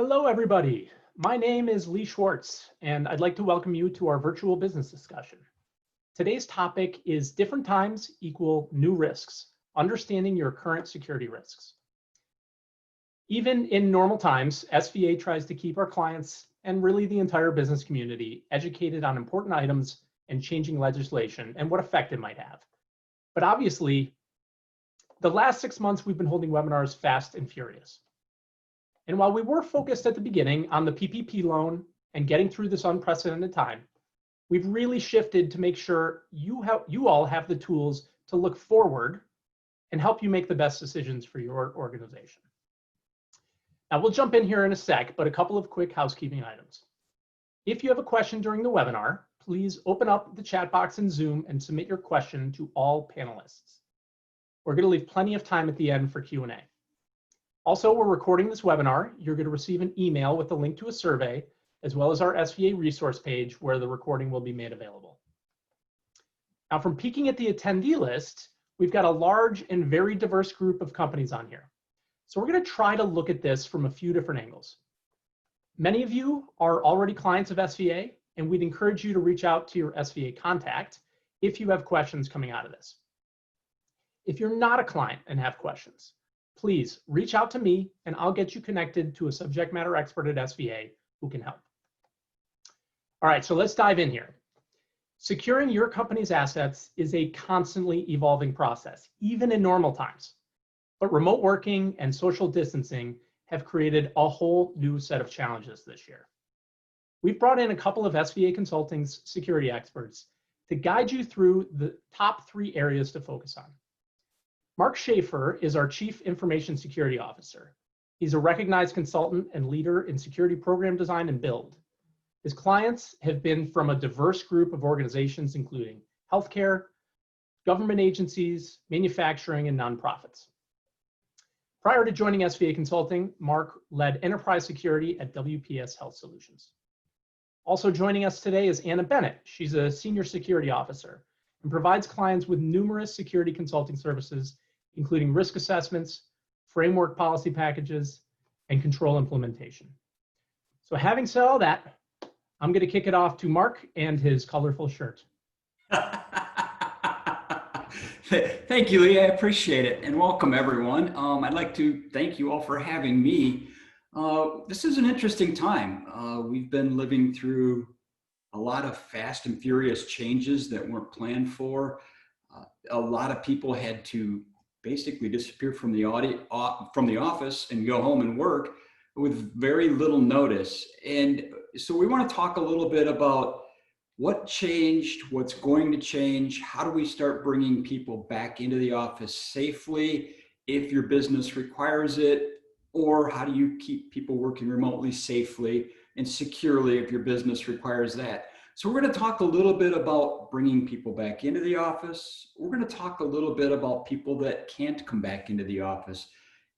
Hello, everybody. My name is Lee Schwartz, and I'd like to welcome you to our virtual business discussion. Today's topic is different times equal new risks, understanding your current security risks. Even in normal times, SVA tries to keep our clients and really the entire business community educated on important items and changing legislation and what effect it might have. But obviously, the last 6 months we've been holding webinars fast and furious. And while we were focused at the beginning on the PPP loan and getting through this unprecedented time, we've really shifted to make sure you all have the tools to look forward and help you make the best decisions for your organization. Now we'll jump in here in a sec, but a couple of quick housekeeping items. If you have a question during the webinar, please open up the chat box in Zoom and submit your question to all panelists. We're going to leave plenty of time at the end for Q&A. Also, we're recording this webinar. You're going to receive an email with a link to a survey, as well as our SVA resource page where the recording will be made available. Now, from peeking at the attendee list, we've got a large and very diverse group of companies on here. So we're going to try to look at this from a few different angles. Many of you are already clients of SVA, and we'd encourage you to reach out to your SVA contact if you have questions coming out of this. If you're not a client and have questions, please reach out to me and I'll get you connected to a subject matter expert at SVA who can help. All right, so let's dive in here. Securing your company's assets is a constantly evolving process, even in normal times. But remote working and social distancing have created a whole new set of challenges this year. We've brought in a couple of SVA Consulting's security experts to guide you through the top 3 areas to focus on. Mark Schaefer is our Chief Information Security Officer. He's a recognized consultant and leader in security program design and build. His clients have been from a diverse group of organizations, including healthcare, government agencies, manufacturing, and nonprofits. Prior to joining SVA Consulting, Mark led enterprise security at WPS Health Solutions. Also joining us today is Anna Bennett. She's a Senior Security Officer and provides clients with numerous security consulting services, including risk assessments, framework policy packages, and control implementation. So having said all that, I'm going to kick it off to Mark and his colorful shirt. Thank you, Lee. I appreciate it. And welcome, everyone. I'd like to thank you all for having me. This is an interesting time. We've been living through a lot of fast and furious changes that weren't planned for. A lot of people had to basically disappear from the office and go home and work with very little notice. And so we want to talk a little bit about what changed, what's going to change, how do we start bringing people back into the office safely if your business requires it, or how do you keep people working remotely safely and securely if your business requires that. So we're going to talk a little bit about bringing people back into the office. We're going to talk a little bit about people that can't come back into the office.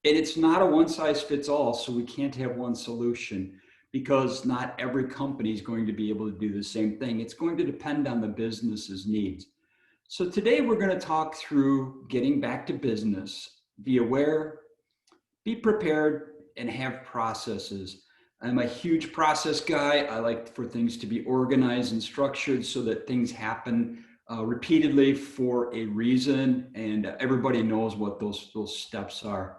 And it's not a one size fits all, so we can't have one solution because not every company is going to be able to do the same thing. It's going to depend on the business's needs. So today we're going to talk through getting back to business. Be aware, be prepared, and have processes. I'm a huge process guy. I like for things to be organized and structured so that things happen repeatedly for a reason, and everybody knows what those steps are.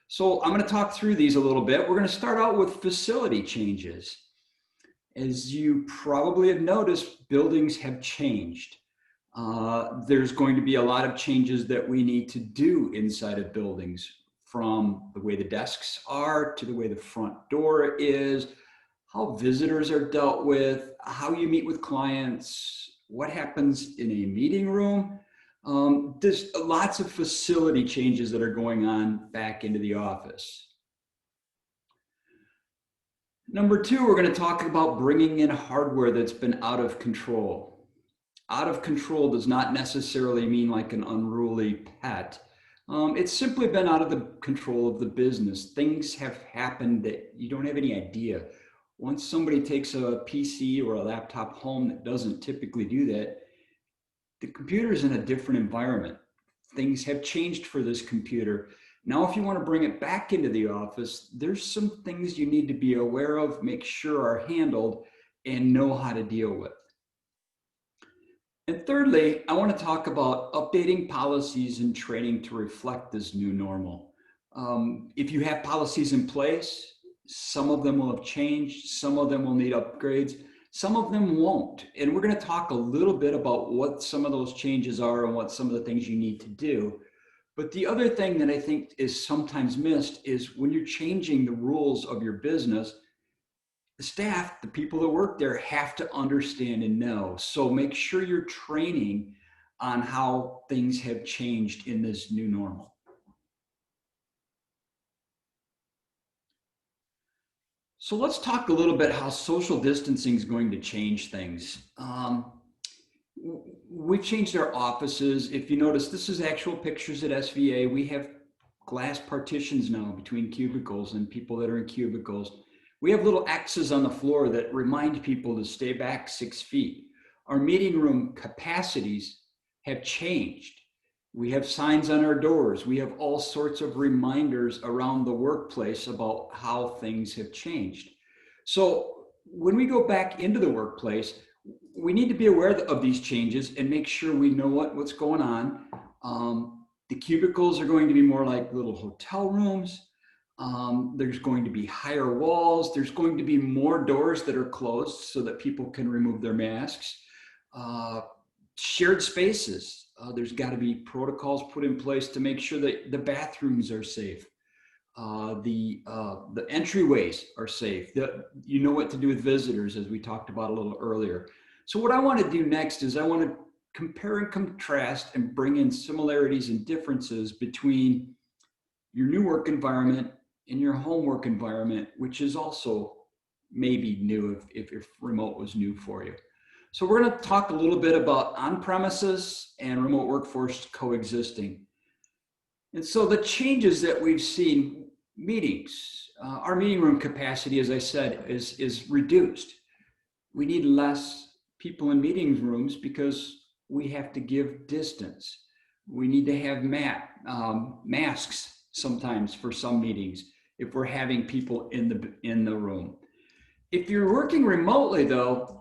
So I'm going to talk through these a little bit. We're going to start out with facility changes. As you probably have noticed, buildings have changed. There's going to be a lot of changes that we need to do inside of buildings, from the way the desks are to the way the front door is, how visitors are dealt with, how you meet with clients, what happens in a meeting room. There's lots of facility changes that are going on back into the office. Number 2, we're going to talk about bringing in hardware that's been out of control. Out of control does not necessarily mean like an unruly pet. It's simply been out of the control of the business. Things have happened that you don't have any idea. Once somebody takes a PC or a laptop home that doesn't typically do that, the computer is in a different environment. Things have changed for this computer. Now, if you want to bring it back into the office, there's some things you need to be aware of, make sure are handled, and know how to deal with. And thirdly, I want to talk about updating policies and training to reflect this new normal. If you have policies in place, some of them will have changed, some of them will need upgrades, some of them won't. And we're going to talk a little bit about what some of those changes are and what some of the things you need to do. But the other thing that I think is sometimes missed is when you're changing the rules of your business, the staff, the people that work there have to understand and know. So make sure you're training on how things have changed in this new normal. So let's talk a little bit how social distancing is going to change things. We've changed our offices. If you notice, this is actual pictures at SVA. We have glass partitions now between cubicles and people that are in cubicles. We have little X's on the floor that remind people to stay back 6 feet. Our meeting room capacities have changed. We have signs on our doors. We have all sorts of reminders around the workplace about how things have changed. So when we go back into the workplace, we need to be aware of these changes and make sure we know what's going on. The cubicles are going to be more like little hotel rooms. There's going to be higher walls. There's going to be more doors that are closed so that people can remove their masks. Shared spaces. There's got to be protocols put in place to make sure that the bathrooms are safe. The entryways are safe. You know what to do with visitors, as we talked about a little earlier. So what I want to do next is I want to compare and contrast and bring in similarities and differences between your new work environment and your home work environment, which is also maybe new if remote was new for you. So we're going to talk a little bit about on-premises and remote workforce coexisting. And so the changes that we've seen, meetings, our meeting room capacity, as I said, is reduced. We need less people in meeting rooms because we have to give distance. We need to have masks sometimes for some meetings if we're having people in the room. If you're working remotely though,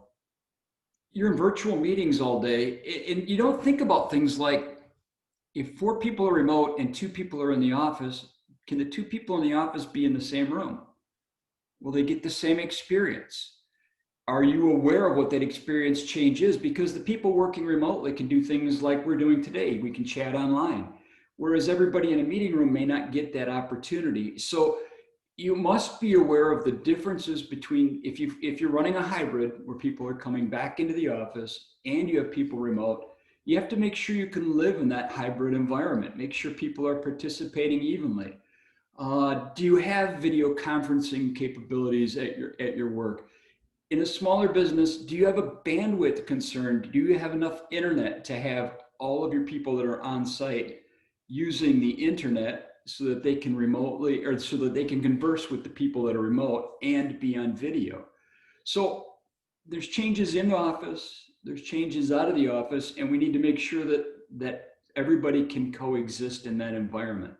you're in virtual meetings all day and you don't think about things like if 4 people are remote and 2 people are in the office, can the 2 people in the office be in the same room? Will they get the same experience? Are you aware of what that experience change is? Because the people working remotely can do things like we're doing today. We can chat online, whereas everybody in a meeting room may not get that opportunity. So you must be aware of the differences between if you're running a hybrid where people are coming back into the office and you have people remote, you have to make sure you can live in that hybrid environment. Make sure people are participating evenly. Do you have video conferencing capabilities at your work? In a smaller business, do you have a bandwidth concern? Do you have enough internet to have all of your people that are on site using the internet so that they can remotely, or so that they can converse with the people that are remote and be on video? So there's changes in the office, there's changes out of the office, and we need to make sure that everybody can coexist in that environment.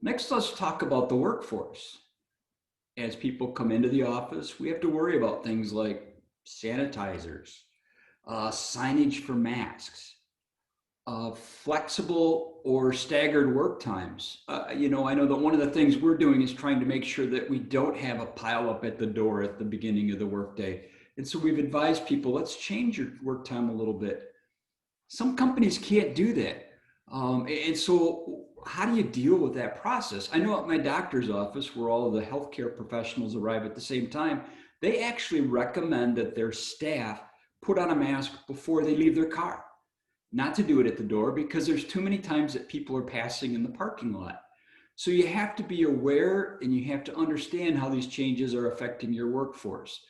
Next, let's talk about the workforce. As people come into the office, we have to worry about things like sanitizers, signage for masks, flexible or staggered work times. I know that one of the things we're doing is trying to make sure that we don't have a pile up at the door at the beginning of the workday. And so we've advised people, let's change your work time a little bit. Some companies can't do that. And so how do you deal with that process? I know at my doctor's office, where all of the healthcare professionals arrive at the same time, they actually recommend that their staff put on a mask before they leave their car. Not to do it at the door because there's too many times that people are passing in the parking lot. So you have to be aware and you have to understand how these changes are affecting your workforce.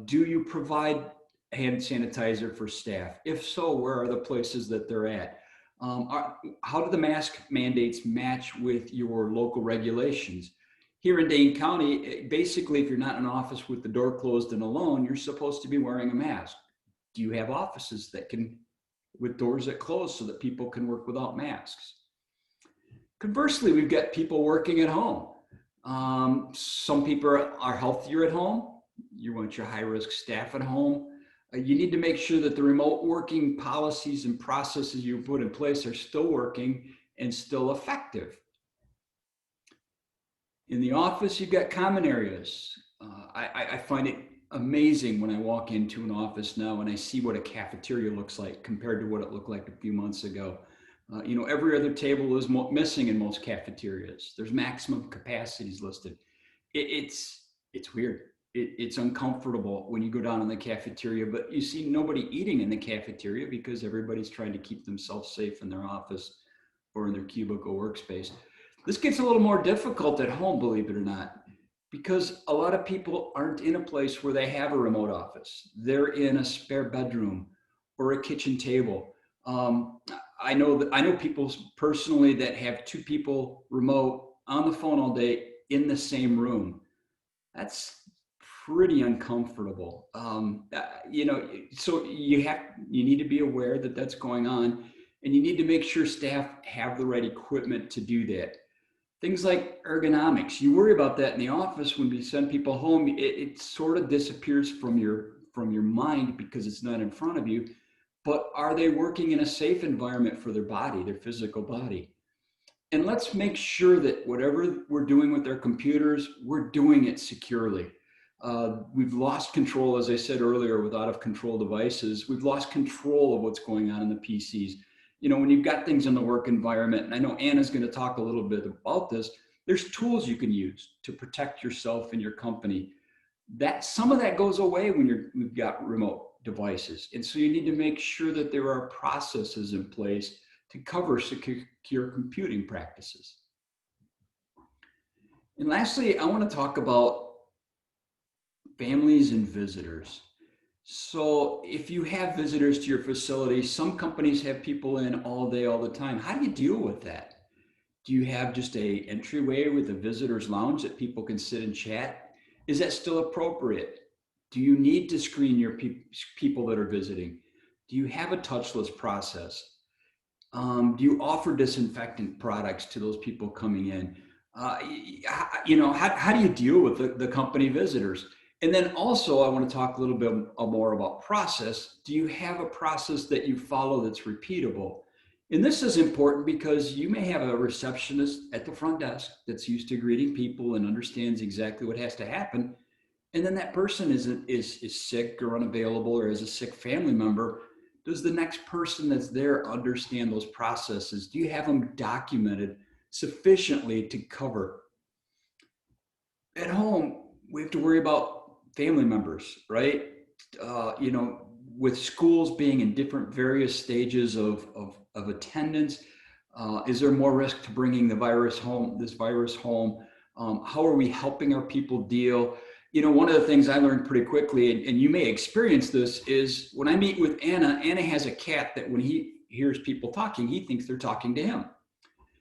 Do you provide hand sanitizer for staff? If so, where are the places that they're at? How do the mask mandates match with your local regulations? Here in Dane County, basically, if you're not in an office with the door closed and alone, you're supposed to be wearing a mask. Do you have offices that can, with doors that close so that people can work without masks? Conversely, we've got people working at home. Some people are healthier at home. You want your high-risk staff at home. You need to make sure that the remote working policies and processes you put in place are still working and still effective. In the office, you've got common areas. I find it amazing when I walk into an office now and I see what a cafeteria looks like compared to what it looked like a few months ago. Every other table is missing in most cafeterias. There's maximum capacities listed. It's weird. It's uncomfortable when you go down in the cafeteria, but you see nobody eating in the cafeteria because everybody's trying to keep themselves safe in their office or in their cubicle workspace. This gets a little more difficult at home, believe it or not, because a lot of people aren't in a place where they have a remote office. They're in a spare bedroom or a kitchen table. I know people personally that have two people remote on the phone all day in the same room. That's pretty uncomfortable. So you need to be aware that that's going on, and you need to make sure staff have the right equipment to do that. Things like ergonomics, you worry about that in the office. When we send people home, it sort of disappears from your mind because it's not in front of you. But are they working in a safe environment for their body, their physical body? And let's make sure that whatever we're doing with their computers, we're doing it securely. We've lost control, as I said earlier, with out of control devices. We've lost control of what's going on in the PCs. When you've got things in the work environment, and I know Anna's going to talk a little bit about this, there's tools you can use to protect yourself and your company. Some of that goes away when we've got remote devices. And so you need to make sure that there are processes in place to cover secure computing practices. And lastly, I want to talk about families and visitors. So if you have visitors to your facility, some companies have people in all day, all the time. How do you deal with that? Do you have just an entryway with a visitor's lounge that people can sit and chat? Is that still appropriate? Do you need to screen your people that are visiting? Do you have a touchless process? Do you offer disinfectant products to those people coming in? How do you deal with the company visitors? And then also, I want to talk a little bit more about process. Do you have a process that you follow that's repeatable? And this is important because you may have a receptionist at the front desk that's used to greeting people and understands exactly what has to happen. And then that person is sick or unavailable or has a sick family member. Does the next person that's there understand those processes? Do you have them documented sufficiently to cover? At home, we have to worry about family members, right? With schools being in different various stages of attendance, is there more risk to bringing this virus home? How are we helping our people deal? One of the things I learned pretty quickly, and you may experience this, is when I meet with Anna has a cat that when he hears people talking, he thinks they're talking to him.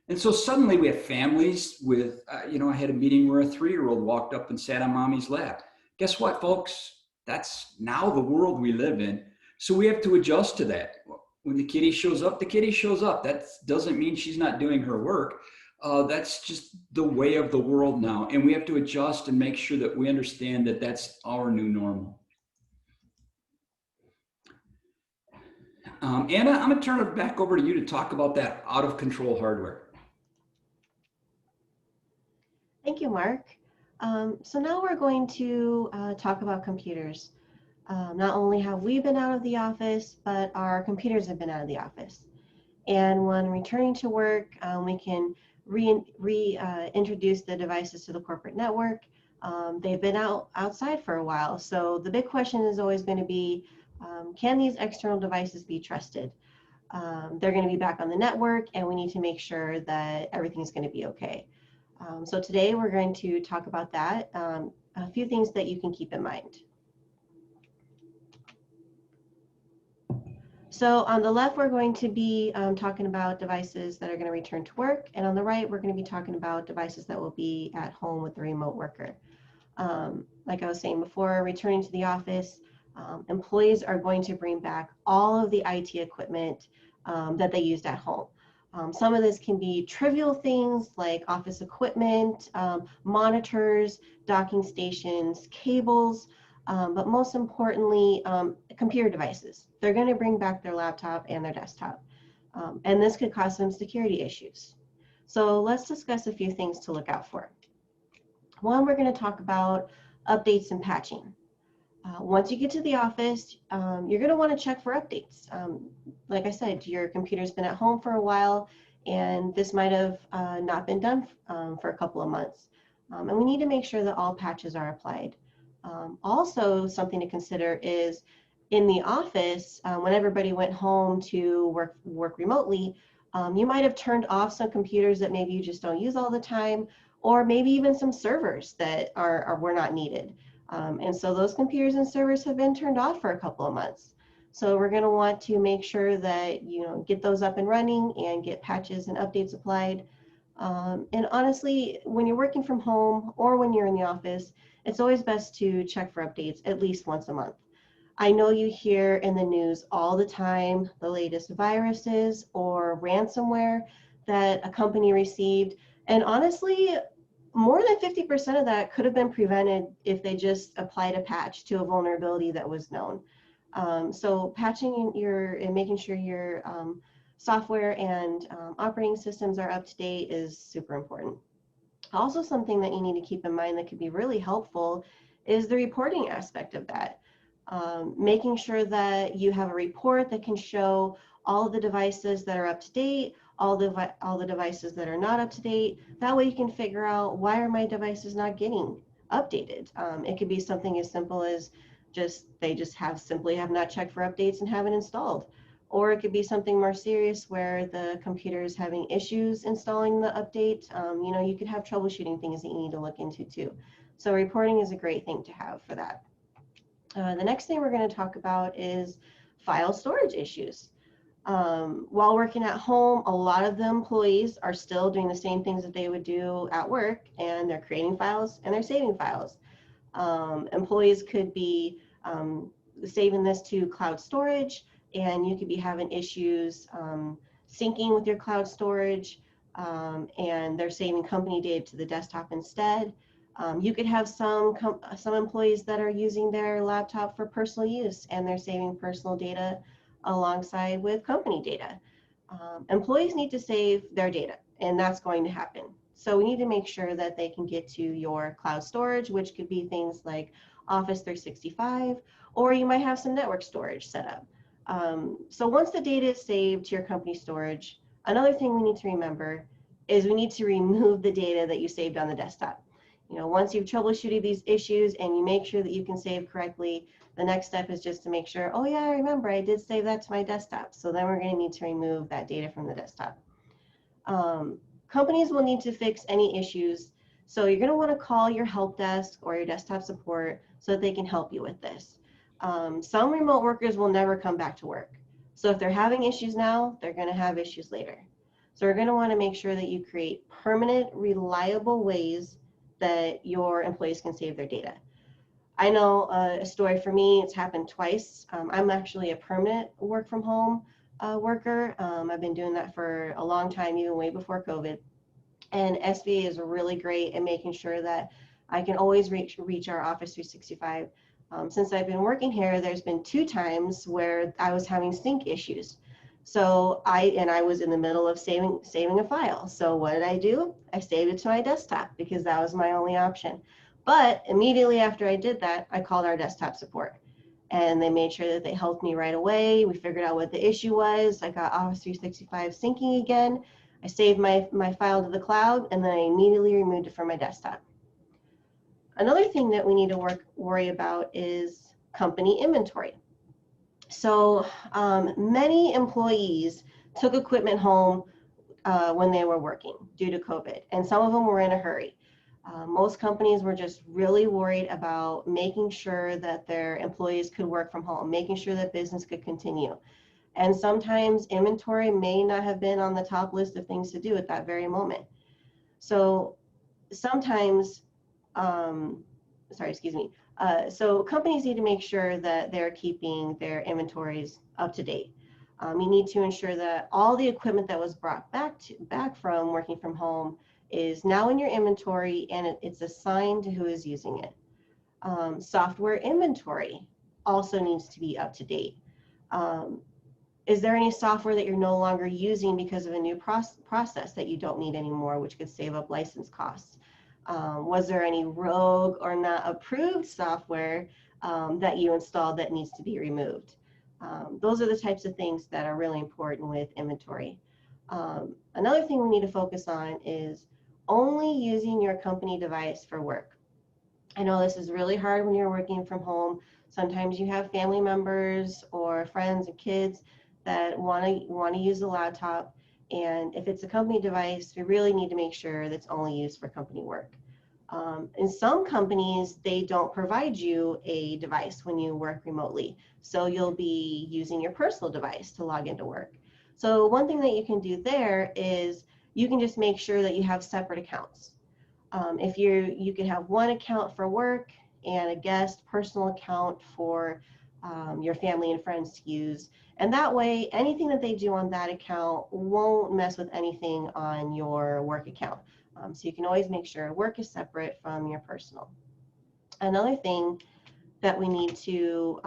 And so suddenly we have families with, I had a meeting where a 3-year-old walked up and sat on mommy's lap. Guess what, folks? That's now the world we live in. So we have to adjust to that. When the kitty shows up, the kitty shows up. That doesn't mean she's not doing her work. That's just the way of the world now. And we have to adjust and make sure that we understand that that's our new normal. Anna, I'm going to turn it back over to you to talk about that out of control hardware. Thank you, Mark. So now we're going to talk about computers. Not only have we been out of the office, but our computers have been out of the office. And when returning to work, we can reintroduce the devices to the corporate network. They've been outside for a while. So the big question is always going to be, can these external devices be trusted? They're going to be back on the network, and we need to make sure that everything's going to be okay. So today we're going to talk about that, a few things that you can keep in mind. So on the left, we're going to be talking about devices that are going to return to work. And on the right, we're going to be talking about devices that will be at home with the remote worker. Like I was saying before, returning to the office, employees are going to bring back all of the IT equipment that they used at home. Some of this can be trivial things like office equipment, monitors, docking stations, cables, but most importantly, computer devices. They're going to bring back their laptop and their desktop, and this could cause some security issues. So let's discuss a few things to look out for. One, we're going to talk about updates and patching. Once you get to the office, you're going to want to check for updates. Like I said, your computer's been at home for a while, and this might have not been done for a couple of months. And we need to make sure that all patches are applied. Also, something to consider is in the office, when everybody went home to work remotely, you might have turned off some computers that maybe you just don't use all the time, or maybe even some servers that were not needed. And so those computers and servers have been turned off for a couple of months. So we're going to want to make sure that get those up and running and get patches and updates applied. And honestly, when you're working from home or when you're in the office, it's always best to check for updates at least once a month. I know you hear in the news all the time the latest viruses or ransomware that a company received. And honestly, more than 50% of that could have been prevented if they just applied a patch to a vulnerability that was known. So patching and making sure your software and operating systems are up to date is super important. Also, something that you need to keep in mind that could be really helpful is the reporting aspect of that. Making sure that you have a report that can show all of the devices that are up to date, all the devices that are not up to date. That way you can figure out, why are my devices not getting updated? It could be something as simple as they simply have not checked for updates and haven't installed. Or it could be something more serious where the computer is having issues installing the update. You could have troubleshooting things that you need to look into too. So reporting is a great thing to have for that. The next thing we're going to talk about is file storage issues. While working at home, a lot of the employees are still doing the same things that they would do at work, and they're creating files and they're saving files. Employees could be saving this to cloud storage, and you could be having issues syncing with your cloud storage, and they're saving company data to the desktop instead. You could have some employees that are using their laptop for personal use, and they're saving personal data alongside with company data. Employees need to save their data, and that's going to happen. So we need to make sure that they can get to your cloud storage, which could be things like Office 365, or you might have some network storage set up. So once the data is saved to your company storage, another thing we need to remember is we need to remove the data that you saved on the desktop. Once you've troubleshooted these issues and you make sure that you can save correctly, the next step is just to make sure, oh yeah, I remember I did save that to my desktop. So then we're going to need to remove that data from the desktop. Companies will need to fix any issues. So you're going to want to call your help desk or your desktop support so that they can help you with this. Some remote workers will never come back to work. So if they're having issues now, they're going to have issues later. So we're going to want to make sure that you create permanent, reliable ways that your employees can save their data. I know a story for me, it's happened twice. I'm actually a permanent work from home worker. I've been doing that for a long time, even way before COVID. And SVA is really great at making sure that I can always reach our Office 365. Since I've been working here, there's been 2 times where I was having sync issues. So I was in the middle of saving a file. So what did I do? I saved it to my desktop because that was my only option. But immediately after I did that, I called our desktop support, and they made sure that they helped me right away. We figured out what the issue was. I got Office 365 syncing again. I saved my file to the cloud, and then I immediately removed it from my desktop. Another thing that we need to worry about is company inventory. So many employees took equipment home when they were working due to COVID, and some of them were in a hurry. Most companies were just really worried about making sure that their employees could work from home, making sure that business could continue. And sometimes inventory may not have been on the top list of things to do at that very moment. So sometimes, so companies need to make sure that they're keeping their inventories up to date. You need to ensure that all the equipment that was brought back from working from home is now in your inventory and it's assigned to who is using it. Software inventory also needs to be up to date. Is there any software that you're no longer using because of a new process that you don't need anymore, which could save up license costs? Was there any rogue or not approved software that you installed that needs to be removed? Those are the types of things that are really important with inventory. Another thing we need to focus on is only using your company device for work. I know this is really hard when you're working from home. Sometimes you have family members or friends and kids that want to use the laptop. And if it's a company device, we really need to make sure that's only used for company work. In some companies, they don't provide you a device when you work remotely. So you'll be using your personal device to log into work. So one thing that you can do there is you can just make sure that you have separate accounts. If you can have one account for work and a guest personal account for your family and friends to use. And that way, anything that they do on that account won't mess with anything on your work account. So you can always make sure work is separate from your personal. Another thing that we need to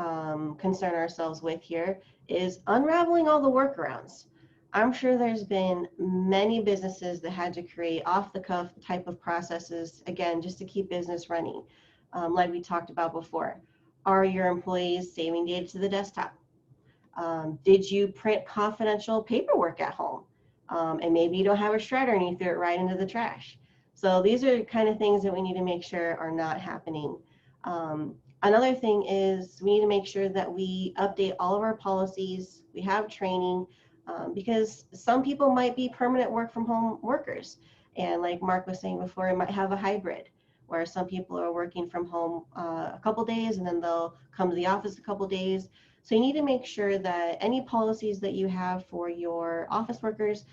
concern ourselves with here is unraveling all the workarounds. I'm sure there's been many businesses that had to create off-the-cuff type of processes, again, just to keep business running. Like we talked about before, are your employees saving data to the desktop? Did you print confidential paperwork at home? And maybe you don't have a shredder and you threw it right into the trash. So these are the kind of things that we need to make sure are not happening. Another thing is we need to make sure that we update all of our policies. We have training because some people might be permanent work from home workers. And like Mark was saying before, it might have a hybrid where some people are working from home a couple days and then they'll come to the office a couple days. So you need to make sure that any policies that you have for your office workers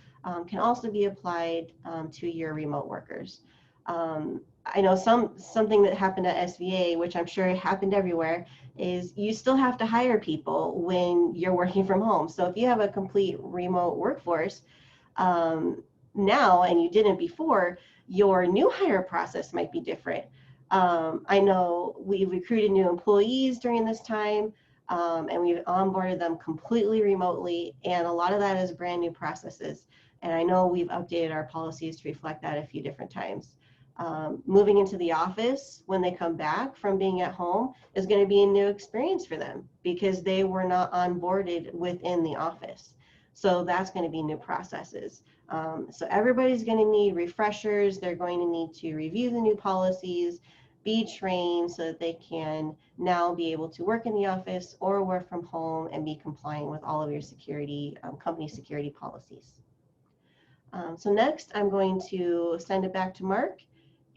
can also be applied to your remote workers. I know something that happened at SVA, which I'm sure happened everywhere, is you still have to hire people when you're working from home. So if you have a complete remote workforce now and you didn't before, your new hire process might be different. I know we recruited new employees during this time and we've onboarded them completely remotely, and a lot of that is brand new processes. And I know we've updated our policies to reflect that a few different times. Moving into the office when they come back from being at home is going to be a new experience for them because they were not onboarded within the office. So that's going to be new processes. So everybody's going to need refreshers. They're going to need to review the new policies, be trained so that they can now be able to work in the office or work from home and be compliant with all of your security, company security policies. So next, I'm going to send it back to Mark,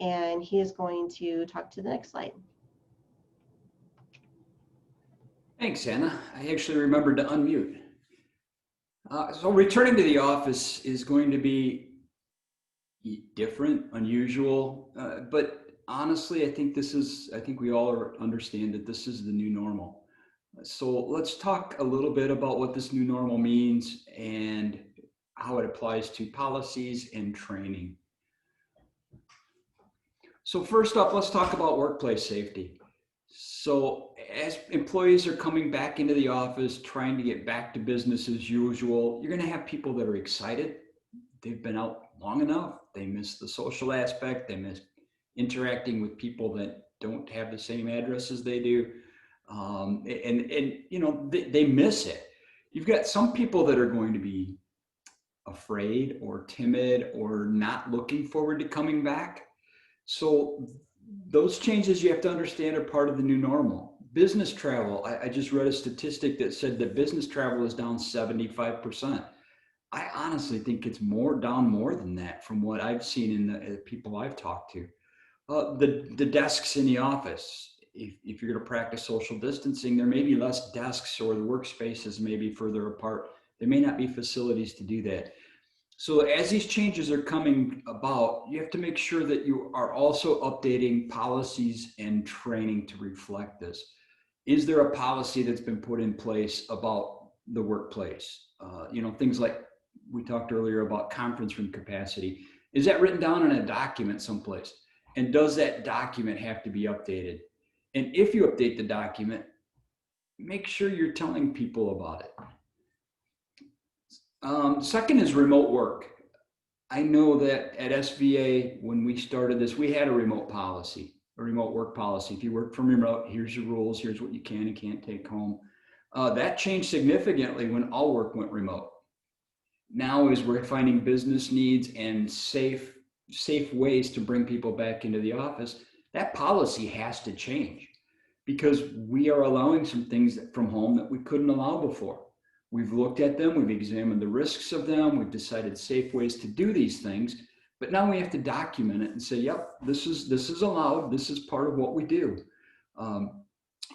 and he is going to talk to the next slide. Thanks, Anna. I actually remembered to unmute. So returning to the office is going to be different, unusual, but honestly, I think we all understand that this is the new normal. So let's talk a little bit about what this new normal means and how it applies to policies and training. So first up, let's talk about workplace safety. So as employees are coming back into the office, trying to get back to business as usual, you're going to have people that are excited. They've been out long enough. They miss the social aspect. They miss interacting with people that don't have the same address as they do. And you know, they miss it. You've got some people that are going to be afraid or timid or not looking forward to coming back. So those changes you have to understand are part of the new normal. Business travel, I just read a statistic that said that business travel is down 75%. I honestly think it's down more than that from what I've seen in the people I've talked to. The desks in the office, if you're going to practice social distancing, there may be less desks or the workspaces may be further apart. There may not be facilities to do that. So as these changes are coming about, you have to make sure that you are also updating policies and training to reflect this. Is there a policy that's been put in place about the workplace. Things like we talked earlier about conference room capacity. Is that written down in a document someplace? And does that document have to be updated? And if you update the document, make sure you're telling people about it. Second is remote work. I know that at SVA, when we started this, we had a remote work policy. If you work from remote, here's your rules, here's what you can and can't take home. That changed significantly when all work went remote. Now, as we're finding business needs and safe ways to bring people back into the office, that policy has to change, because we are allowing some things from home that we couldn't allow before. We've looked at them, we've examined the risks of them, we've decided safe ways to do these things, but now we have to document it and say, yep, this is allowed, this is part of what we do.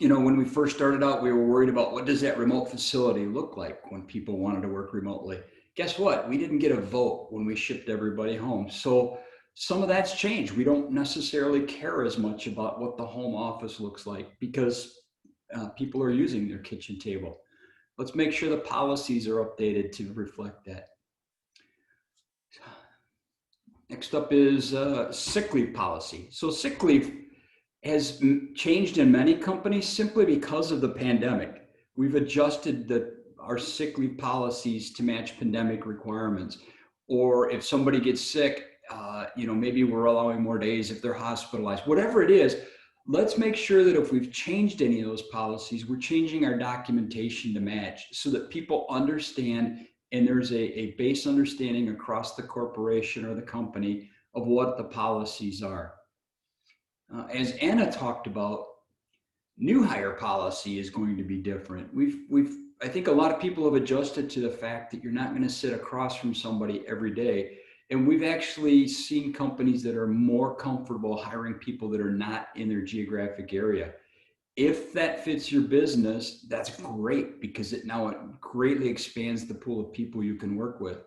When we first started out, we were worried about what does that remote facility look like when people wanted to work remotely. Guess what? We didn't get a vote when we shipped everybody home. So some of that's changed. We don't necessarily care as much about what the home office looks like because people are using their kitchen table. Let's make sure the policies are updated to reflect that. Next up is sick leave policy. So sick leave has changed in many companies simply because of the pandemic. We've adjusted our sick leave policies to match pandemic requirements. Or if somebody gets sick, maybe we're allowing more days if they're hospitalized. Whatever it is, let's make sure that if we've changed any of those policies, we're changing our documentation to match so that people understand and there's a base understanding across the corporation or the company of what the policies are. As Anna talked about, new hire policy is going to be different. I think a lot of people have adjusted to the fact that you're not going to sit across from somebody every day. And we've actually seen companies that are more comfortable hiring people that are not in their geographic area. If that fits your business, that's great because it greatly expands the pool of people you can work with.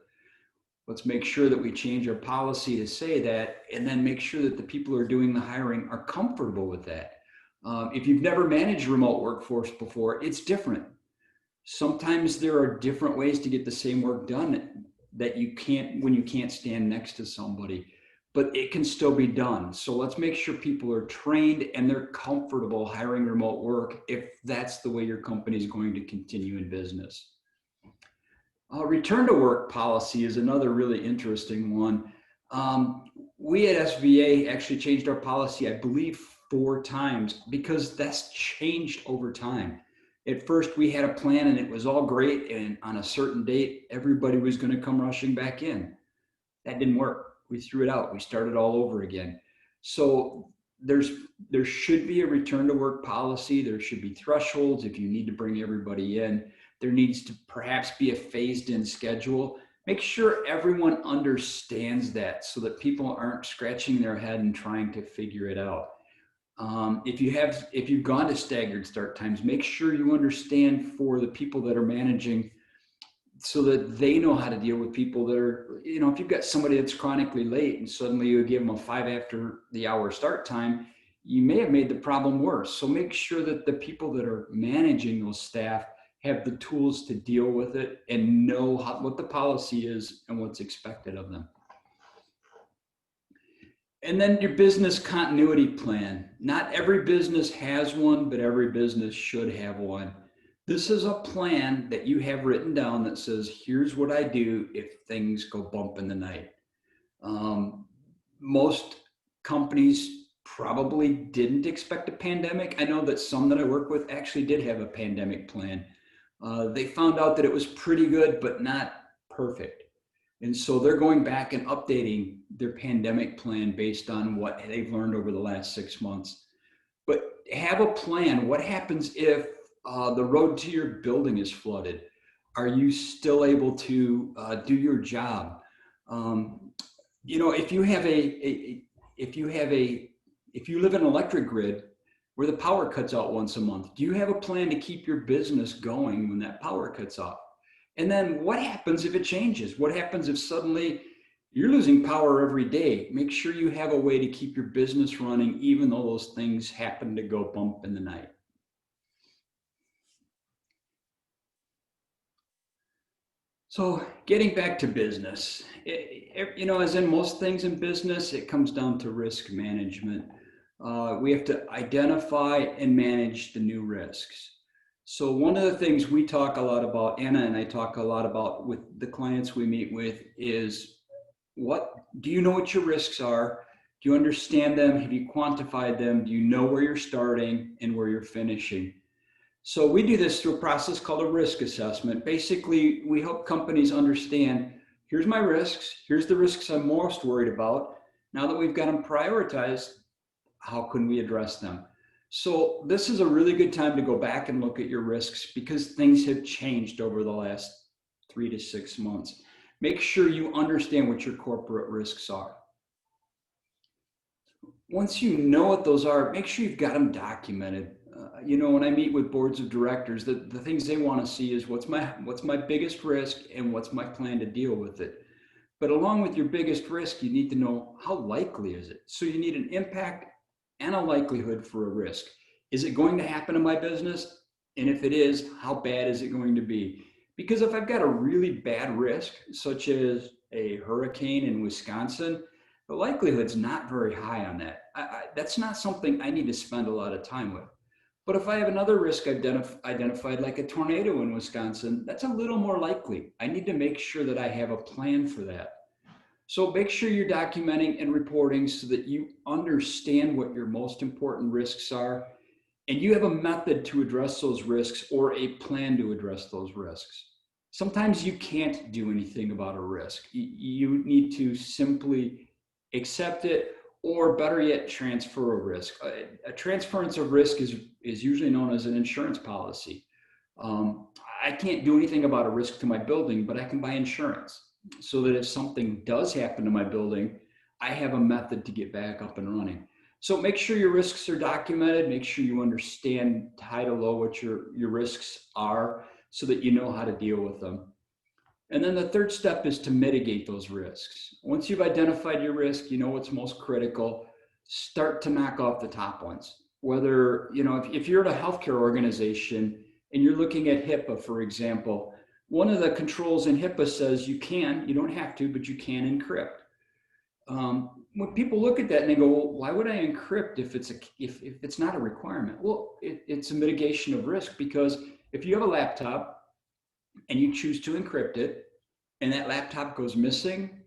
Let's make sure that we change our policy to say that, and then make sure that the people who are doing the hiring are comfortable with that. If you've never managed remote workforce before, it's different. Sometimes there are different ways to get the same work done that you can't when you can't stand next to somebody, but it can still be done. So let's make sure people are trained and they're comfortable hiring remote work if that's the way your company is going to continue in business. Return to work policy is another really interesting one. We at SVA actually changed our policy, I believe, 4 times because that's changed over time. At first, we had a plan and it was all great. And on a certain date, everybody was going to come rushing back in. That didn't work. We threw it out. We started all over again. So there should be a return to work policy. There should be thresholds if you need to bring everybody in. There needs to perhaps be a phased in schedule. Make sure everyone understands that so that people aren't scratching their head and trying to figure it out. If you've gone to staggered start times, make sure you understand for the people that are managing so that they know how to deal with people that are, if you've got somebody that's chronically late and suddenly you give them a 5 after the hour start time, you may have made the problem worse. So make sure that the people that are managing those staff have the tools to deal with it and know what the policy is and what's expected of them. And then your business continuity plan. Not every business has one, but every business should have one. This is a plan that you have written down that says, here's what I do if things go bump in the night. Most companies probably didn't expect a pandemic. I know that some that I work with actually did have a pandemic plan. They found out that it was pretty good, but not perfect. And so they're going back and updating their pandemic plan based on what they've learned over the last 6 months. But have a plan. What happens if the road to your building is flooded? Are you still able to do your job? If you live in an electric grid where the power cuts out once a month, do you have a plan to keep your business going when that power cuts off? And then what happens if it changes? What happens if suddenly you're losing power every day? Make sure you have a way to keep your business running, even though those things happen to go bump in the night. So getting back to business, as in most things in business, it comes down to risk management. We have to identify and manage the new risks. So one of the things we talk a lot about, Anna and I talk a lot about with the clients we meet with is, do you know what your risks are? Do you understand them? Have you quantified them? Do you know where you're starting and where you're finishing? So we do this through a process called a risk assessment. Basically, we help companies understand, here's my risks, here's the risks I'm most worried about. Now that we've got them prioritized, how can we address them? So this is a really good time to go back and look at your risks because things have changed over the last 3 to 6 months. Make sure you understand what your corporate risks are. Once you know what those are, make sure you've got them documented. When I meet with boards of directors, the things they want to see is what's my biggest risk and what's my plan to deal with it. But along with your biggest risk, you need to know how likely is it. So you need an impact and a likelihood for a risk. Is it going to happen in my business? And if it is, how bad is it going to be? Because if I've got a really bad risk, such as a hurricane in Wisconsin, the likelihood's not very high on that. That's not something I need to spend a lot of time with. But if I have another risk identified, like a tornado in Wisconsin, that's a little more likely. I need to make sure that I have a plan for that. So make sure you're documenting and reporting so that you understand what your most important risks are, and you have a method to address those risks or a plan to address those risks. Sometimes you can't do anything about a risk. You need to simply accept it, or better yet, transfer a risk. A transference of risk is usually known as an insurance policy. I can't do anything about a risk to my building, but I can buy insurance so that if something does happen to my building, I have a method to get back up and running. So make sure your risks are documented. Make sure you understand high to low what your risks are so that you know how to deal with them. And then the third step is to mitigate those risks. Once you've identified your risk, you know what's most critical, start to knock off the top ones. Whether, if you're at a healthcare organization and you're looking at HIPAA, for example, one of the controls in HIPAA says you don't have to, but you can encrypt. When people look at that and they go, well, why would I encrypt if it's not a requirement? Well, it's a mitigation of risk, because if you have a laptop and you choose to encrypt it, and that laptop goes missing,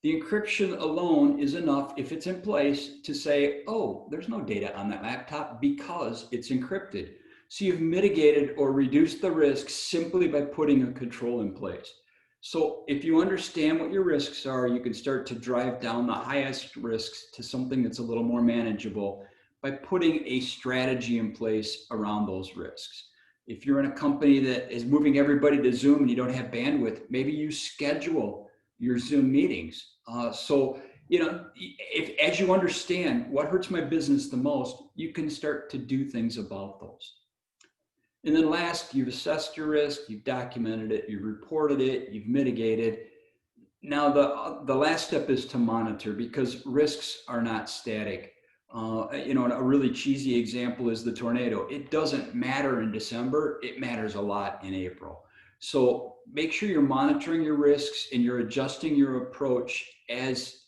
the encryption alone is enough, if it's in place, to say, oh, there's no data on that laptop because it's encrypted. So you've mitigated or reduced the risk simply by putting a control in place. So if you understand what your risks are, you can start to drive down the highest risks to something that's a little more manageable by putting a strategy in place around those risks. If you're in a company that is moving everybody to Zoom and you don't have bandwidth, maybe you schedule your Zoom meetings. If as you understand what hurts my business the most, you can start to do things about those. And then last, you've assessed your risk, you've documented it, you've reported it, you've mitigated. Now the last step is to monitor, because risks are not static. A really cheesy example is the tornado. It doesn't matter in December, it matters a lot in April. So make sure you're monitoring your risks and you're adjusting your approach as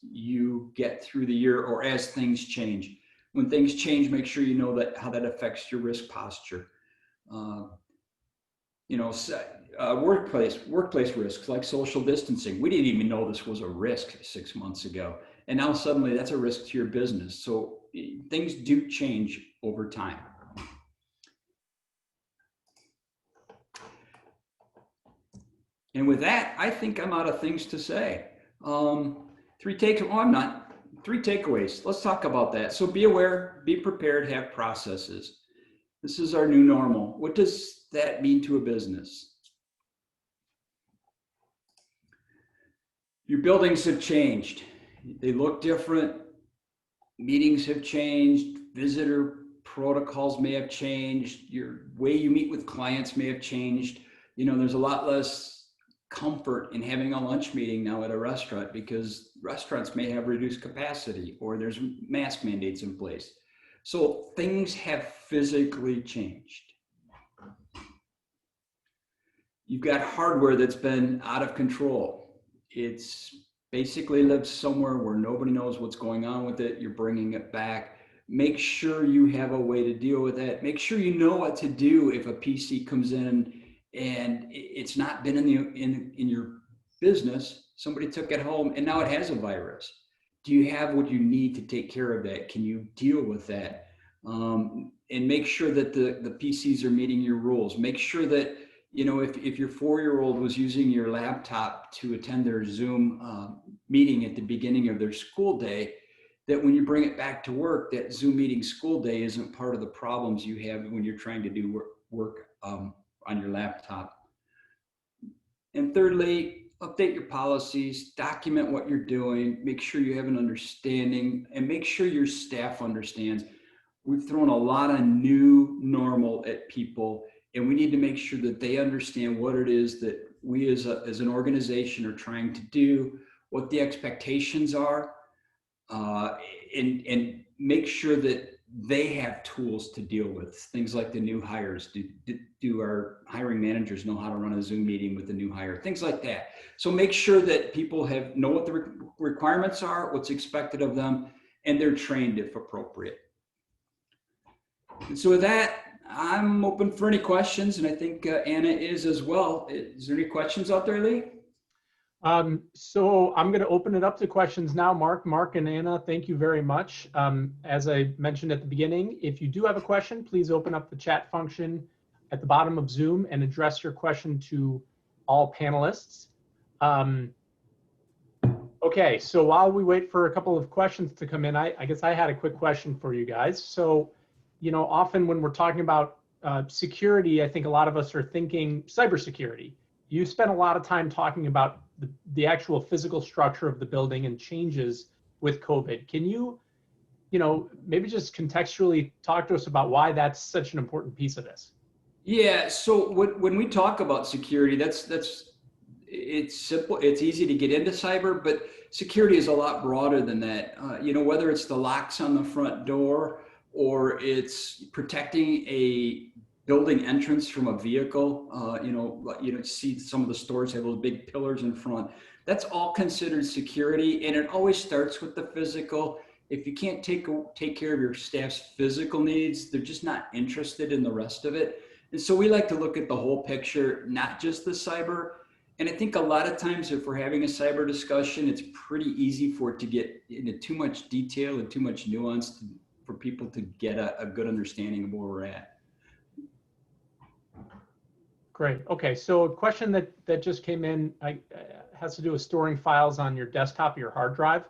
you get through the year or as things change. When things change, make sure you know how that affects your risk posture. Workplace risks like social distancing. We didn't even know this was a risk 6 months ago. And now suddenly that's a risk to your business. So things do change over time. And with that, I think I'm out of things to say. Three takeaways. Let's talk about that. So be aware, be prepared, have processes. This is our new normal. What does that mean to a business? Your buildings have changed. They look different. Meetings have changed. Visitor protocols may have changed. Your way you meet with clients may have changed. There's a lot less comfort in having a lunch meeting now at a restaurant because restaurants may have reduced capacity or there's mask mandates in place. So things have physically changed. You've got hardware that's been out of control. It's basically lives somewhere where nobody knows what's going on with it. You're bringing it back. Make sure you have a way to deal with that. Make sure you know what to do if a PC comes in and it's not been in your business. Somebody took it home and now it has a virus. Do you have what you need to take care of that? Can you deal with that? And make sure that the PCs are meeting your rules. Make sure that, if your 4-year-old was using your laptop to attend their Zoom meeting at the beginning of their school day, that when you bring it back to work, that Zoom meeting school day isn't part of the problems you have when you're trying to do work on your laptop. And thirdly, update your policies, document what you're doing, make sure you have an understanding, and make sure your staff understands. We've thrown a lot of new normal at people, and we need to make sure that they understand what it is that we as an organization are trying to do, what the expectations are, and make sure that they have tools to deal with things like the new hires. Do our hiring managers know how to run a Zoom meeting with the new hire? Things like that. So make sure that people know what the requirements are, what's expected of them, and they're trained if appropriate. And so with that, I'm open for any questions, and I think Anna is as well. Is there any questions out there, Lee? So I'm going to open it up to questions now. Mark and Anna, thank you very much. As I mentioned at the beginning, if you do have a question, please open up the chat function at the bottom of Zoom and address your question to all panelists. Okay, so while we wait for a couple of questions to come in, I guess I had a quick question for you guys. So, often when we're talking about security, I think a lot of us are thinking cybersecurity. You spent a lot of time talking about the actual physical structure of the building and changes with COVID. Can you, maybe just contextually talk to us about why that's such an important piece of this? Yeah, so when we talk about security, it's simple. It's easy to get into cyber, but security is a lot broader than that. Whether it's the locks on the front door or it's protecting a building entrance from a vehicle, see some of the stores have those big pillars in front. That's all considered security, and it always starts with the physical. If you can't take care of your staff's physical needs, they're just not interested in the rest of it. And so we like to look at the whole picture, not just the cyber. And I think a lot of times if we're having a cyber discussion, it's pretty easy for it to get into too much detail and too much nuance for people to get a good understanding of where we're at. Great. Okay, so a question that just came in has to do with storing files on your desktop or your hard drive.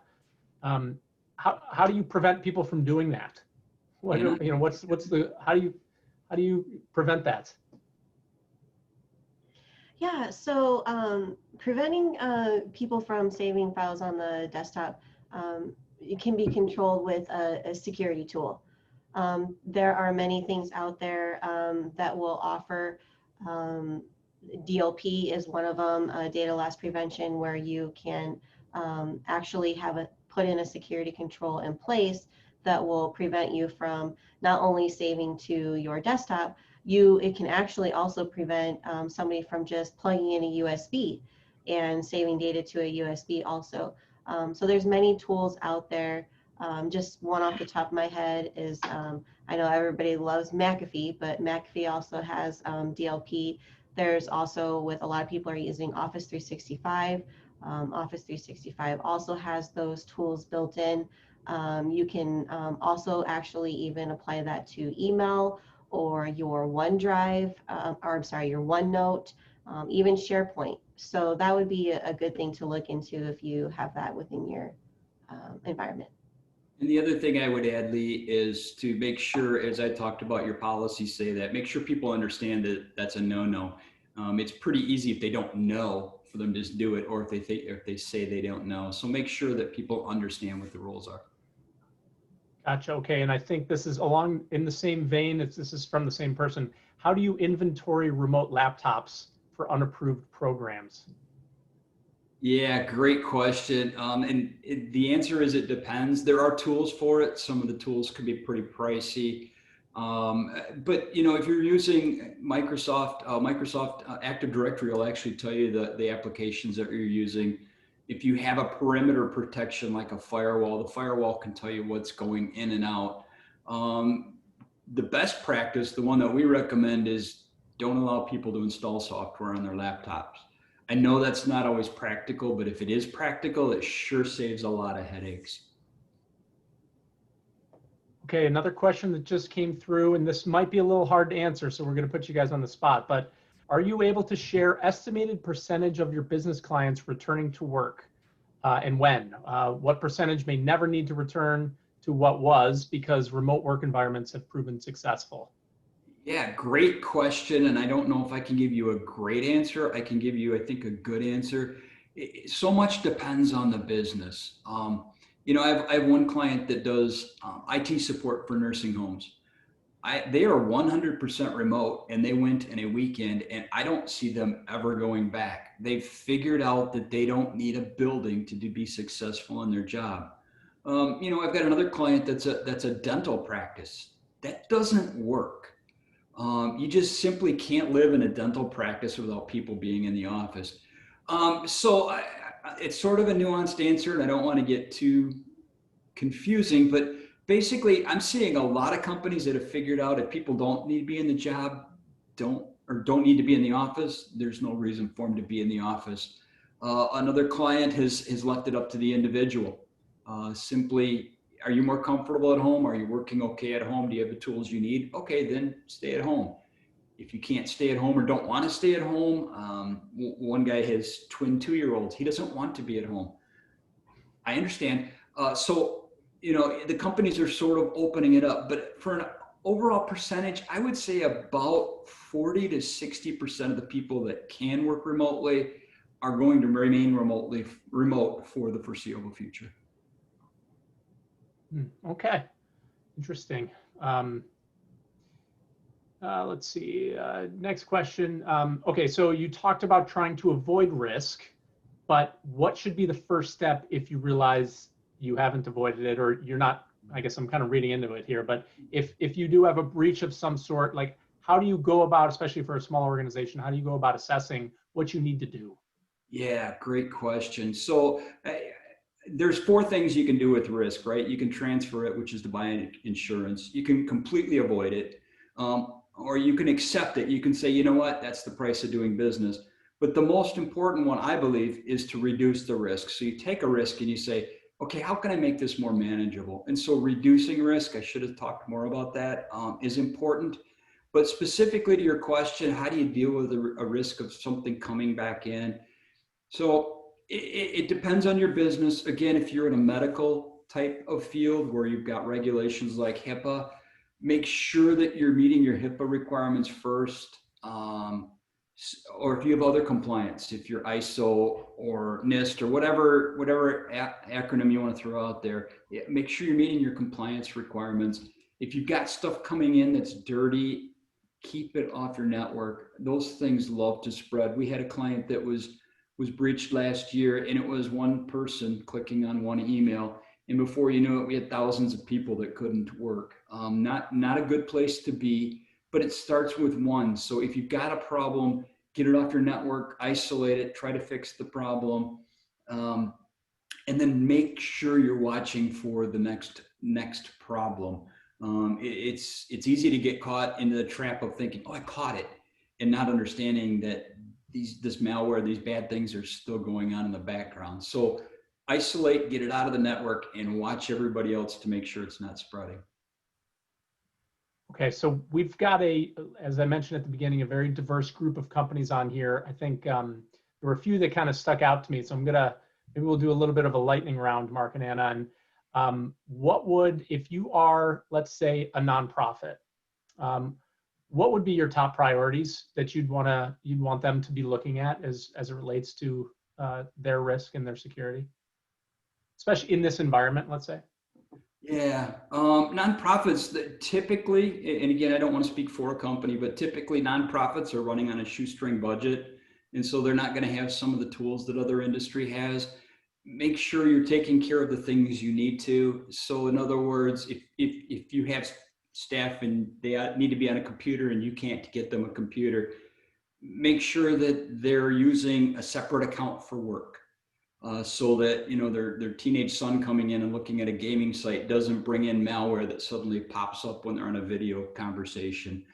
How do you prevent people from doing that? How do you prevent that? Yeah, so preventing people from saving files on the desktop, it can be controlled with a security tool. There are many things out there that will offer. DLP is one of them, data loss prevention, where you can actually put in a security control in place that will prevent you from not only saving to your desktop, it can actually also prevent somebody from just plugging in a USB and saving data to a USB also. So there's many tools out there. Just one off the top of my head is, I know everybody loves McAfee, but McAfee also has DLP. There's also, with a lot of people are using Office 365. Office 365 also has those tools built in. You can also actually even apply that to email or your OneDrive, your OneNote, even SharePoint. So that would be a good thing to look into if you have that within your environment. And the other thing I would add, Lee, is to make sure, as I talked about, your policies say that, make sure people understand that that's a no-no. It's pretty easy if they don't know for them to just do it, or if they say they don't know. So make sure that people understand what the rules are. Gotcha. Okay, and I think this is in the same vein. This is from the same person. How do you inventory remote laptops for unapproved programs? Yeah, great question. The answer is it depends. There are tools for it. Some of the tools can be pretty pricey. But if you're using Microsoft Active Directory will actually tell you the applications that you're using. If you have a perimeter protection like a firewall, the firewall can tell you what's going in and out. The best practice, the one that we recommend, is don't allow people to install software on their laptops. I know that's not always practical, but if it is practical, it sure saves a lot of headaches. Okay, another question that just came through, and this might be a little hard to answer, so we're going to put you guys on the spot, but are you able to share estimated percentage of your business clients returning to work and when? What percentage may never need to return to what was because remote work environments have proven successful? Yeah, great question. And I don't know if I can give you a great answer. I can give you, I think, a good answer. So much depends on the business. I have one client that does IT support for nursing homes. They are 100% remote, and they went in a weekend, and I don't see them ever going back. They've figured out that they don't need a building to be successful in their job. I've got another client that's a dental practice. That doesn't work. You just simply can't live in a dental practice without people being in the office. So it's sort of a nuanced answer, and I don't want to get too confusing, but basically I'm seeing a lot of companies that have figured out if people don't need to be in the job, don't need to be in the office, there's no reason for them to be in the office. Another client has left it up to the individual. Simply, are you more comfortable at home? Are you working okay at home? Do you have the tools you need? Okay, then stay at home. If you can't stay at home or don't want to stay at home, one guy has twin 2-year-olds. He doesn't want to be at home. I understand. So the companies are sort of opening it up, but for an overall percentage, I would say about 40 to 60% of the people that can work remotely are going to remain remote for the foreseeable future. Okay, interesting. Let's see, next question. Okay, so you talked about trying to avoid risk, but what should be the first step if you realize you haven't avoided it, or you're not, I guess I'm kind of reading into it here, but if you do have a breach of some sort, like how do you go about, especially for a small organization, how do you go about assessing what you need to do? Yeah, great question. So there's 4 things you can do with risk, right? You can transfer it, which is to buy insurance. You can completely avoid it, or you can accept it. You can say, you know what, that's the price of doing business. But the most important one, I believe, is to reduce the risk. So you take a risk and you say, okay, how can I make this more manageable? And so reducing risk, I should have talked more about that, is important. But specifically to your question, how do you deal with a risk of something coming back in? So it depends on your business. Again, if you're in a medical type of field where you've got regulations like HIPAA, make sure that you're meeting your HIPAA requirements first. Or if you have other compliance, if you're ISO or NIST or whatever acronym you want to throw out there, make sure you're meeting your compliance requirements. If you've got stuff coming in that's dirty, keep it off your network. Those things love to spread. We had a client that was breached last year, and it was one person clicking on one email, and before you knew it, we had thousands of people that couldn't work. Not a good place to be, but it starts with one. So if you've got a problem, get it off your network, isolate it, try to fix the problem, and then make sure you're watching for the next problem. It's easy to get caught into the trap of thinking, oh, I caught it, and not understanding that this malware, these bad things are still going on in the background. So isolate, get it out of the network, and watch everybody else to make sure it's not spreading. Okay, so we've got as I mentioned at the beginning, a very diverse group of companies on here. I think there were a few that kind of stuck out to me. So maybe we'll do a little bit of a lightning round, Mark and Anna. And what would, if you are, let's say, a nonprofit, what would be your top priorities that you'd want them to be looking at as it relates to their risk and their security, especially in this environment, let's say? Yeah, nonprofits that typically, and again, I don't want to speak for a company, but typically nonprofits are running on a shoestring budget. And so they're not going to have some of the tools that other industry has. Make sure you're taking care of the things you need to. So in other words, if you have staff and they need to be on a computer and you can't get them a computer, make sure that they're using a separate account for work. So that, you know, their teenage son coming in and looking at a gaming site doesn't bring in malware that suddenly pops up when they're on a video conversation.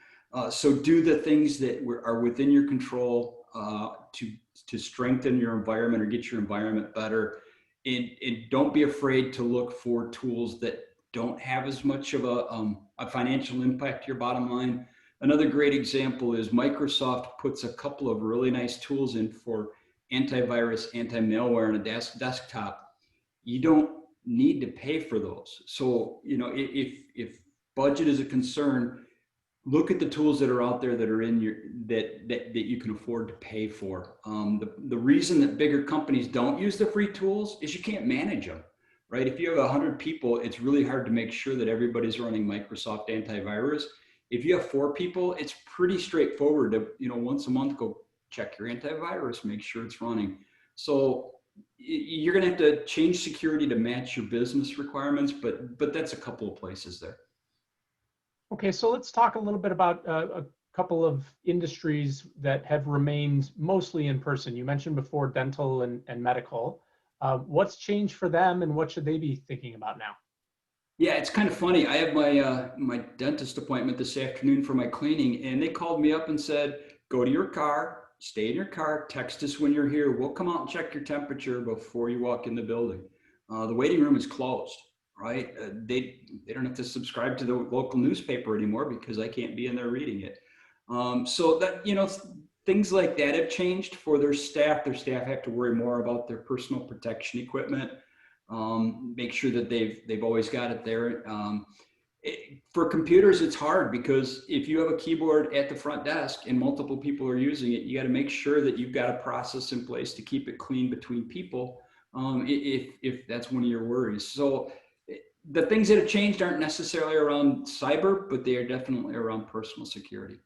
So do the things that are within your control to strengthen your environment or get your environment better. And don't be afraid to look for tools that don't have as much of a financial impact to your bottom line. Another great example is Microsoft puts a couple of really nice tools in for antivirus, anti-malware on a desktop. You don't need to pay for those. So, you know, if budget is a concern, look at the tools that are out there that are in your that you can afford to pay for. The reason that bigger companies don't use the free tools is you can't manage them, right? If you have 100 people, it's really hard to make sure that everybody's running Microsoft antivirus. If you have 4 people, it's pretty straightforward to, you know, once a month go check your antivirus, make sure it's running. So you're going to have to change security to match your business requirements, but that's a couple of places there. Okay, so let's talk a little bit about a couple of industries that have remained mostly in person. You mentioned before dental and medical. What's changed for them and what should they be thinking about now? Yeah, it's kind of funny. I have my dentist appointment this afternoon for my cleaning, and they called me up and said, go to your car, stay in your car, text us when you're here. We'll come out and check your temperature before you walk in the building. The waiting room is closed, right? They don't have to subscribe to the local newspaper anymore because I can't be in there reading it. So that, you know, things like that have changed for their staff. Their staff have to worry more about their personal protection equipment. Make sure that they've always got it there. For computers, it's hard because if you have a keyboard at the front desk and multiple people are using it, you got to make sure that you've got a process in place to keep it clean between people. If that's one of your worries. So the things that have changed aren't necessarily around cyber, but they are definitely around personal security.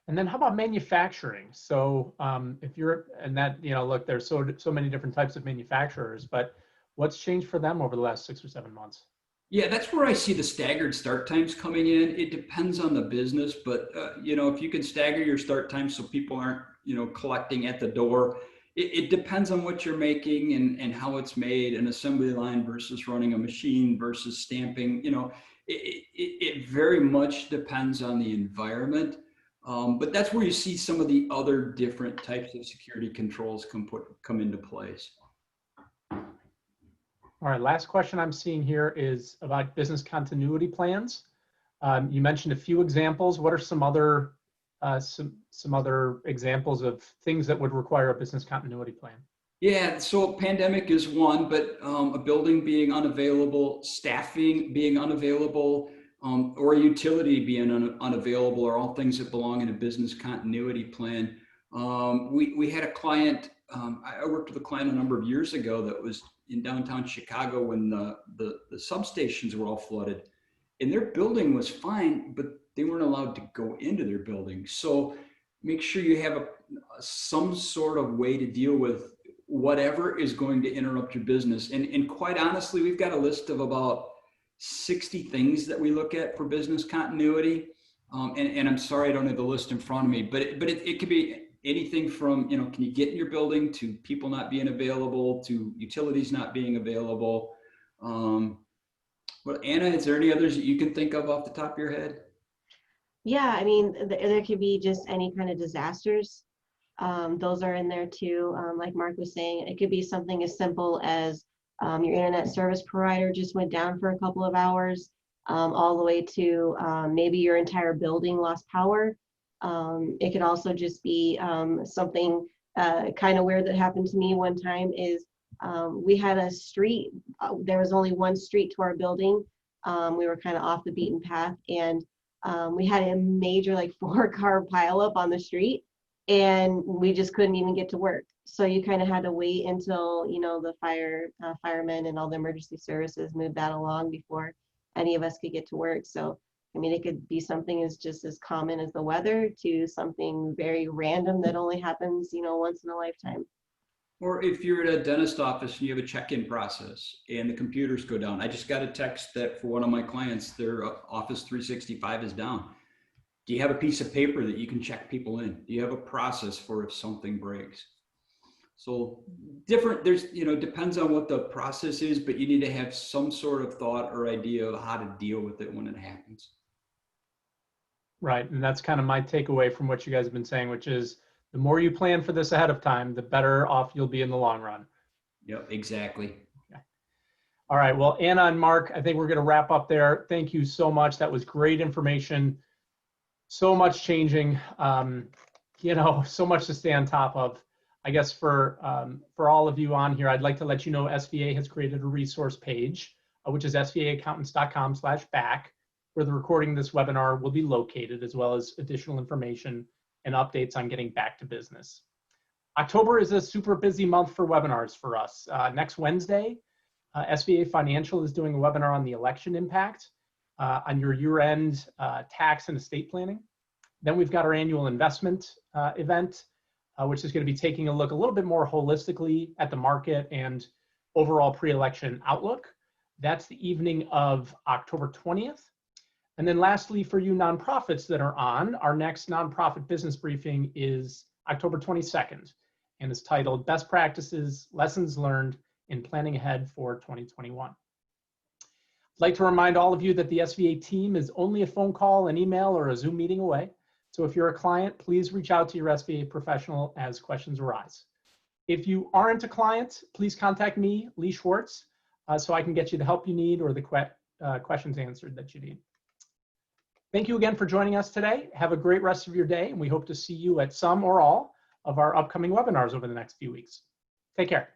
And then how about manufacturing? So if you're, and that, you know, look, there's so many different types of manufacturers, but what's changed for them over the last 6 or 7 months? Yeah, that's where I see the staggered start times coming in. It depends on the business, but you know, if you can stagger your start times so people aren't, you know, collecting at the door, it depends on what you're making and how it's made, an assembly line versus running a machine versus stamping. You know, it very much depends on the environment. But that's where you see some of the other different types of security controls come into place. All right, last question I'm seeing here is about business continuity plans. You mentioned a few examples. What are some other examples of things that would require a business continuity plan? Yeah, so pandemic is one, but a building being unavailable, staffing being unavailable, or a utility being unavailable are all things that belong in a business continuity plan. We had a client, I worked with a client a number of years ago that was in downtown Chicago when the substations were all flooded, and their building was fine, but they weren't allowed to go into their building. So make sure you have some sort of way to deal with whatever is going to interrupt your business. And quite honestly, we've got a list of about 60 things that we look at for business continuity. And I'm sorry, I don't have the list in front of me, but it could be anything from, you know, can you get in your building, to people not being available, to utilities not being available. Well, Anna, is there any others that you can think of off the top of your head? Yeah, I mean, there could be just any kind of disasters. Those are in there too. Like Mark was saying, it could be something as simple as your internet service provider just went down for a couple of hours, all the way to maybe your entire building lost power. It could also just be something kind of weird that happened to me one time is we had a street, there was only one street to our building. We were kind of off the beaten path, and we had a major like 4-car pileup on the street, and we just couldn't even get to work. So you kind of had to wait until, you know, the firemen and all the emergency services moved that along before any of us could get to work. So I mean, it could be something as just as common as the weather to something very random that only happens, you know, once in a lifetime. Or if you're at a dentist office and you have a check-in process and the computers go down. I just got a text that for one of my clients, their Office 365 is down. Do you have a piece of paper that you can check people in? Do you have a process for if something breaks? So different, there's, depends on what the process is, but you need to have some sort of thought or idea of how to deal with it when it happens. Right, and that's kind of my takeaway from what you guys have been saying, which is the more you plan for this ahead of time, the better off you'll be in the long run. Yep, exactly. Okay. All right, well, Anna and Mark, I think we're going to wrap up there. Thank you so much. That was great information. So much changing, so much to stay on top of. I guess for all of you on here, I'd like to let you know SVA has created a resource page, which is svaaccountants.com/back, where the recording of this webinar will be located, as well as additional information and updates on getting back to business. October is a super busy month for webinars for us. Next Wednesday, SVA Financial is doing a webinar on the election impact on your year-end tax and estate planning. Then we've got our annual investment event, which is going to be taking a look a little bit more holistically at the market and overall pre-election outlook. That's the evening of October 20th. And then lastly, for you nonprofits that are on, our next nonprofit business briefing is October 22nd and is titled Best Practices, Lessons Learned in Planning Ahead for 2021. I'd like to remind all of you that the SVA team is only a phone call, an email, or a Zoom meeting away. So if you're a client, please reach out to your SVA professional as questions arise. If you aren't a client, please contact me, Lee Schwartz, so I can get you the help you need or the questions answered that you need. Thank you again for joining us today. Have a great rest of your day, and we hope to see you at some or all of our upcoming webinars over the next few weeks. Take care.